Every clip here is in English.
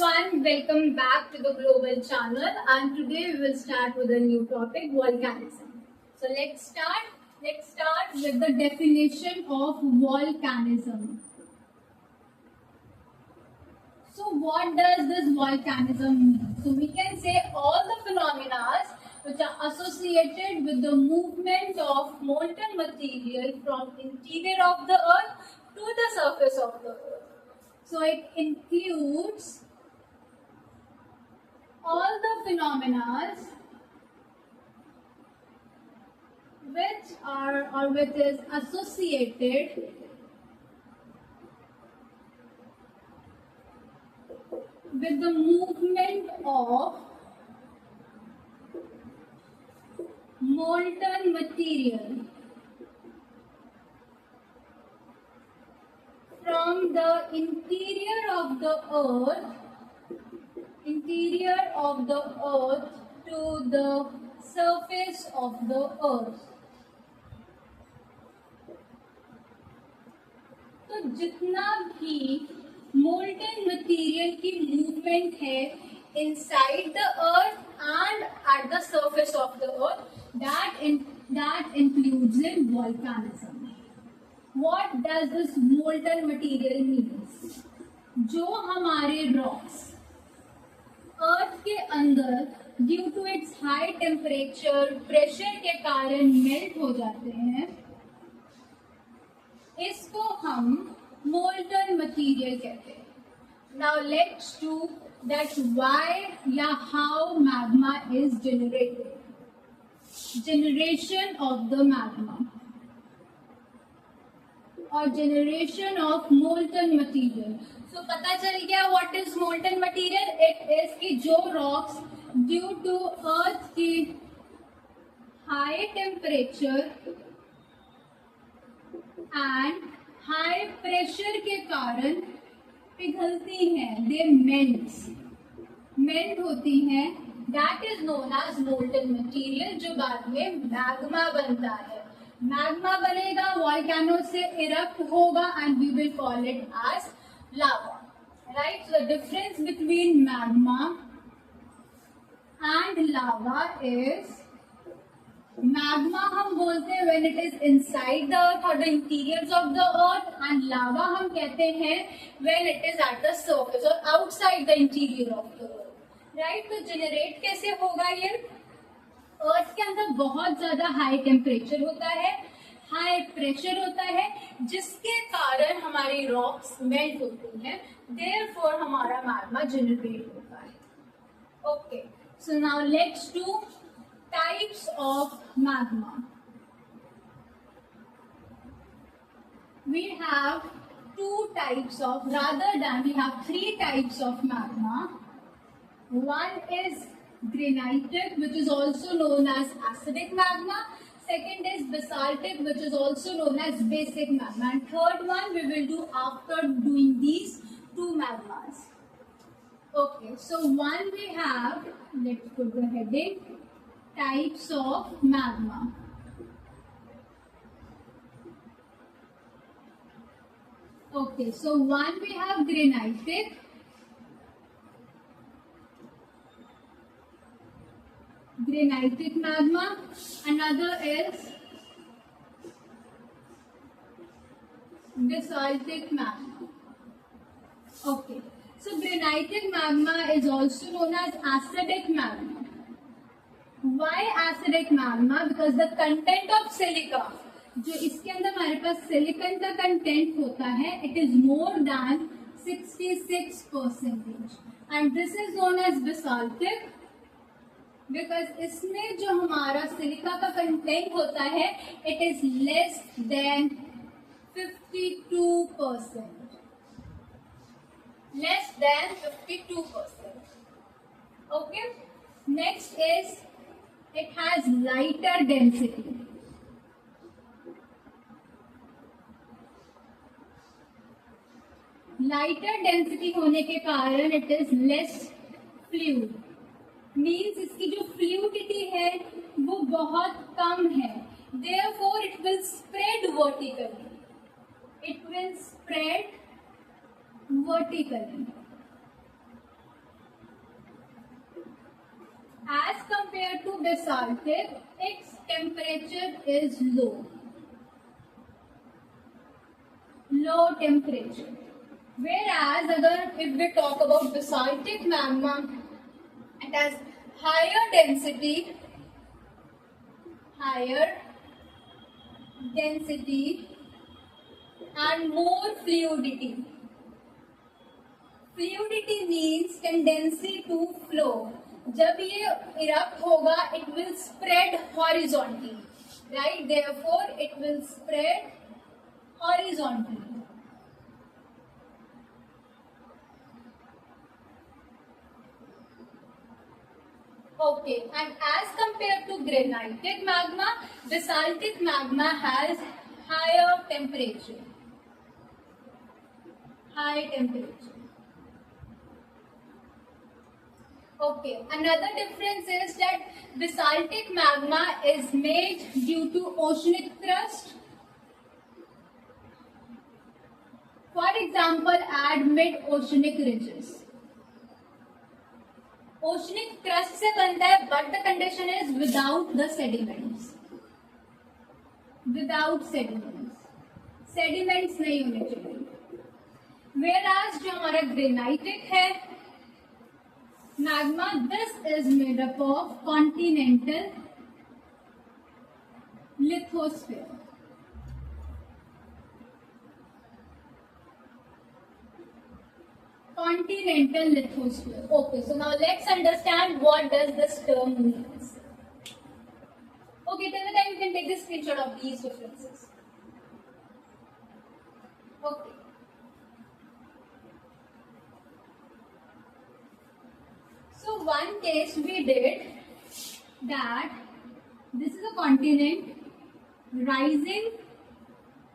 everyone, welcome back to the Global Channel, and today we will start with a new topic, volcanism. So let's start. Let's start with the definition of volcanism. So what does this volcanism mean? So we can say all the phenomena which are associated with the movement of molten material from interior of the earth to the surface of the earth. So it includes all the phenomena which is associated with the movement of molten material from the interior of the earth to the surface of the earth. तो जितना भी molten material की movement है inside the earth and at the surface of the earth, that includes in volcanism. What does this molten material means? जो हमारे rocks Earth के अंदर due to its high temperature pressure के कारण melt हो जाते हैं, इसको हम मोल्टन मटेरियल कहते हैं. Now let's do that why या how magma is generated. Generation of the magma और generation of molten material. So पता चल गया what is molten material. It is कि जो रॉक्स ड्यू टू अर्थ की high temperature and high pressure के कारण पिघलती हैं, दे मेल्ट होती हैं. That is known as molten material, जो बाद में मैग्मा बनता है. मैग्मा बनेगा, वॉल्केनो से इरप्ट होगा and we will call it as lava. Right? So the difference between magma and lava is magma हम बोलते हैं when it is inside the earth or the interiors of the earth, and lava हम कहते हैं when it is at the surface or outside the interior of the earth. Right? तो generate कैसे होगा ये? अर्थ के अंदर बहुत ज्यादा हाई टेम्परेचर होता है, हाई प्रेशर होता है, जिसके कारण हमारी रॉक्स मेल्ट होती हैं, देयरफॉर हमारा मैग्मा जनरेट होता है. Okay, so now let's do types of magma. We have two types of, rather than we have three types of magma. One is granitic, which is also known as acidic magma. Second is basaltic, which is also known as basic magma. And third one we will do after doing these two magmas. Okay, so one we have, let's put the heading, types of magma. Okay, so one we have granitic. Granitic magma. Another is basaltic magma. Okay, so granitic magma is also known as acidic magma. Why acidic magma? Because the content of silica, जो इसके अंदर हमारे पास silicon का content होता है, it is more than 66%, and this is known as basaltic. Because इसमें जो हमारा सिलिका का कंटेंट होता है, it is less than 52%. Less than 52%. Okay, next is it has lighter density. Lighter density होने के कारण it is less fluid. Means इसकी जो फ्लूइडिटी है वो बहुत कम है, therefore it will spread vertically. it will spread vertically. As compared to basaltic, its temperature is low. Low temperature. Whereas if we talk about basaltic magma, it has higher density and more fluidity. Fluidity means tendency to flow. जब ये erupt होगा, it will spread horizontally, right? Therefore, it will spread horizontally. Okay, and as compared to granitic magma, basaltic magma has higher temperature. High temperature. Okay, another difference is that basaltic magma is made due to oceanic thrust. For example, add mid-oceanic ridges. Oceanic crust से बनता है, but the condition is without the sediments. Without sediments. Sediments नहीं होने चाहिए. Whereas जो हमारा granitic है, magma, this is made up of continental lithosphere. Continental lithosphere. Okay, so now let's understand what does this term means. Okay, till the time you can take the screenshot of these differences. Okay. So one case we did that this is a continent rising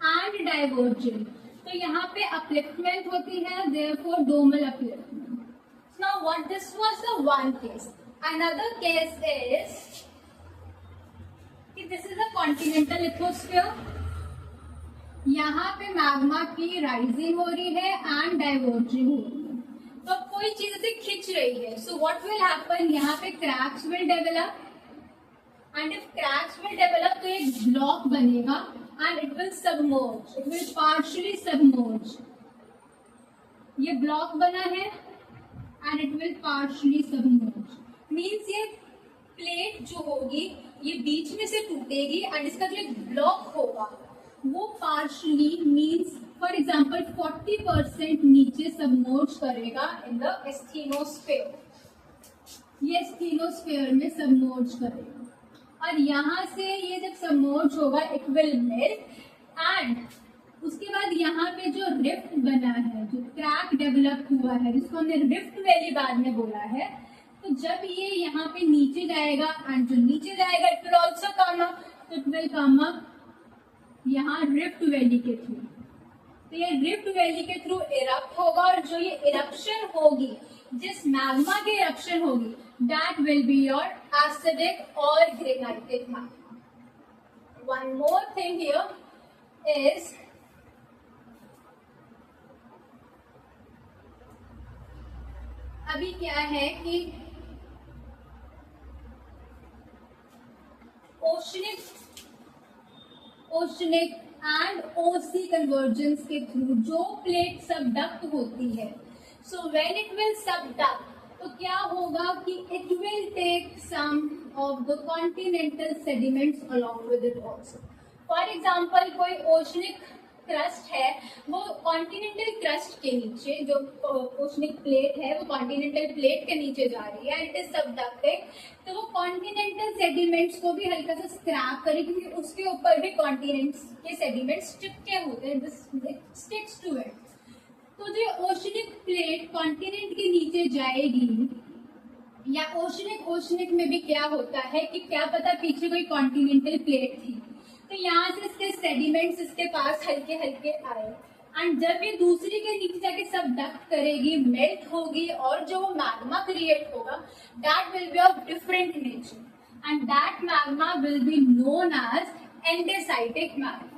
and diverging. तो यहाँ पे upliftment होती है, therefore domal upliftment. So now what this was the one case. Another case is कि this is a continental lithosphere. यहाँ पे magma की rising हो रही है and diverging हो रही है. तो कोई चीज इसे खींच रही है. So what will happen? यहाँ पे cracks will develop. And if cracks will develop, तो एक block बनेगा. And it will submerge. It will partially submerge. ये block बना है and it will partially submerge. Means ये plate जो होगी ये बीच में से टूटेगी and इसका जो एक block होगा वो partially means for example 40% नीचे submerge करेगा in the asthenosphere. ये asthenosphere में submerge करेगा. और यहाँ से ये जब सबमर्ज होगा इट विल मेल्ट एंड उसके बाद यहाँ पे जो रिफ्ट बना है, जो क्रैक डेवलप हुआ है, जिसको हमने रिफ्ट वैली बाद में बोला है, तो जब ये यहाँ पे नीचे जाएगा एंड जो नीचे जाएगा it will also come up, तो इट विल कम अप यहाँ रिफ्ट वैली के थ्रू. तो ये रिफ्ट वैली के थ्रू इरप्ट होगा और जो ये इरप्शन होगी, जिस मैग्मा की इरप्शन होगी, that will be your acidic or granitic magma. One more thing here is अभी क्या है कि ओशनिक एंड ओसी कन्वर्जेंस के थ्रू जो प्लेट सबडक्ट होती है, so when it will subduct तो क्या होगा कि it will take some of the continental sediments along with it also. For example कोई ओशनिक क्रस्ट है, वो कॉन्टिनेंटल क्रस्ट के नीचे, जो ओशनिक प्लेट है वो कॉन्टिनेंटल प्लेट के नीचे जा रही है एंड इट इज सबडक्टिंग, तो वो कॉन्टिनेंटल सेडिमेंट्स को भी हल्का सा स्क्रैप करेगी क्योंकि उसके ऊपर भी कॉन्टिनेंट्स के सेडिमेंट्स चिपके होते हैं, दिस स्टिक्स टू इट. तो जो ओशनिक प्लेट कॉन्टिनेंट के नीचे जाएगी, या ओशनिक में भी क्या होता है कि क्या पता पीछे कोई कॉन्टिनेंटल प्लेट थी, तो यहाँ से इसके सेडिमेंट्स इसके पास हल्के हल्के आए एंड जब ये दूसरी के नीचे जाके सबडक्ट करेगी, मेल्ट होगी और जो मैग्मा क्रिएट होगा that will be of different nature and that magma will be known as andesitic magma.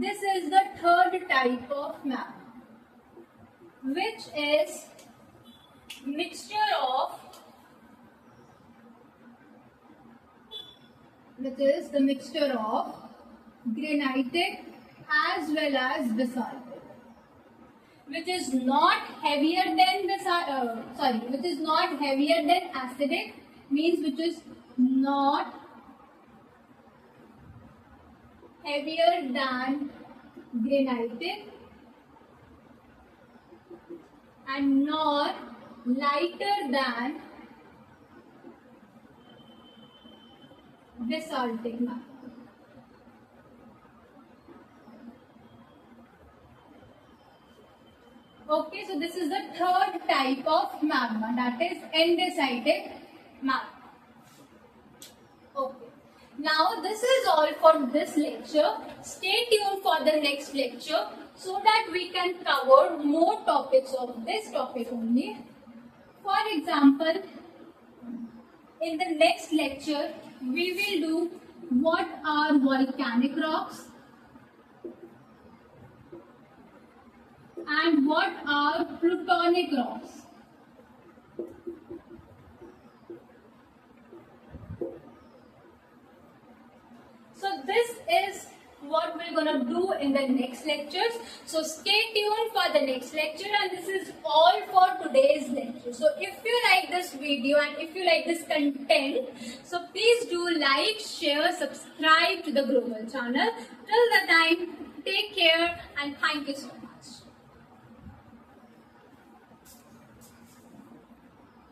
This is the third type of magma, which is mixture of, which is the mixture of granitic as well as basaltic, which is not heavier than which is not heavier than acidic, means which is not heavier than granitic and not lighter than basaltic magma. Okay, so this is the third type of magma, that is andesitic magma. Okay, now this is all for this lecture. Stay tuned for the next lecture so that we can cover more topics of this topic only. For example, in the next lecture, we will do what are volcanic rocks and what are plutonic rocks. So this is what we're gonna do in the next lectures. So stay tuned for the next lecture, and this is all for today's lecture. So if you like this video and if you like this content, so please do like, share, subscribe to the Global channel. Till the time, take care and thank you so much.